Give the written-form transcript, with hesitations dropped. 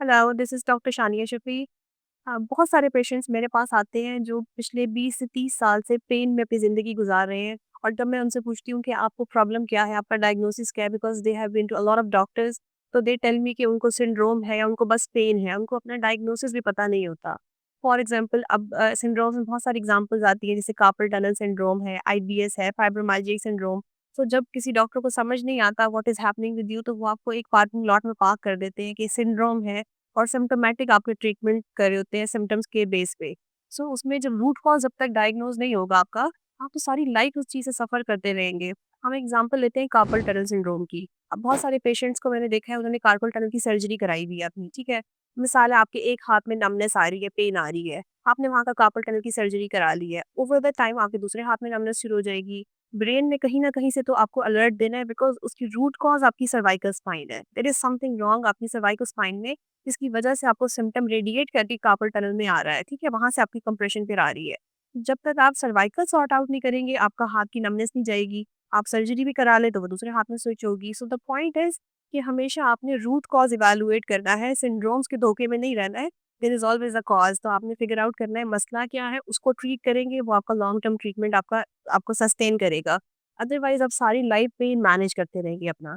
Hello, this is doctor Shania Shafi. बहुत सारे patients मेरे पास आते हैं जो पिछले 20 से 30 साल से पेन में अपनी ज़िंदगी गुज़ार रहे हैं। और जब मैं उनसे पूछती हूँ कि आपको प्रॉब्लम क्या है, आपका डायग्नोसिस क्या है, because they have been to a lot of doctors, तो दे टेल मी कि उनको सिंड्रोम है या उनको बस पेन है, उनको अपना डायग्नोसिस भी पता नहीं होता। फॉर एग्ज़ाम्पल अब सिंड्रोम्स में बहुत सारी एग्ज़ाम्पल्स आती हैं, जैसे कार्पल टनल सिंड्रोम है, आईबीएस है, फाइब्रोमाइल्जिया सिंड्रोम। तो जब किसी डॉक्टर को समझ नहीं आता what is happening with you, तो वो आपको एक पार्किंग लॉट में पार्क कर देते हैं कि सिंड्रोम है और सिम्प्टोमेटिक आपके ट्रीटमेंट कर रहे होते हैं सिम्पटम्स के बेस पे। सो उसमें जब रूट कॉज़ जब तक डायग्नोज़ नहीं होगा आपका, आप तो सारी लाइफ़ उस चीज़ से सफ़र करते रहेंगे। हम एग्ज़ाम्पल लेते हैं कार्पल टनल सिंड्रोम की। अब बहुत सारे पेशेंट्स को मैंने देखा है, उन्होंने कार्पल टनल की सर्जरी कराई हुई है अपनी, ठीक है? मिसाल है, आपके एक हाथ में नमनेस आ रही है, पेन आ रही है, आपने वहाँ का कार्पल टनल की सर्जरी करा ली है। ओवर द टाइम आपके दूसरे हाथ में नमनेस शुरू हो जाएगी। ब्रेन ने कहीं न कहीं से तो आपको अलर्ट देना है, बिकॉज़ उसकी रूट कॉज़ आपकी सर्वाइकल स्पाइन है। देयर इज़ समथिंग रॉन्ग आपकी सर्वाइकल स्पाइन में, जिसकी वजह से आपको सिम्पटम रेडिएट करके कार्पल टनल में आ रहा है, ठीक है? वहाँ से आपकी कंप्रेशन फिर आ रही है। जब तक आप सर्वाइकल सॉर्ट आउट नहीं करेंगे, आपका हाथ की नमनेस नहीं जाएगी। आप सर्जरी भी करा लें, तो वो दूसरे हाथ में स्विच होगी। सो द पॉइंट इज़ कि हमेशा आपने रूट कॉज़ इवैल्यूएट करना है, सिंड्रोम्स के धोखे में नहीं रहना है। There is always a cause, तो आपने फिगर आउट करना है मसला क्या है, उसको ट्रीट करेंगे, वो आपका लॉन्ग टर्म ट्रीटमेंट आपको सस्टेन करेगा। अदरवाइज़ आप सारी लाइफ पेन मैनेज करते रहेंगे अपना।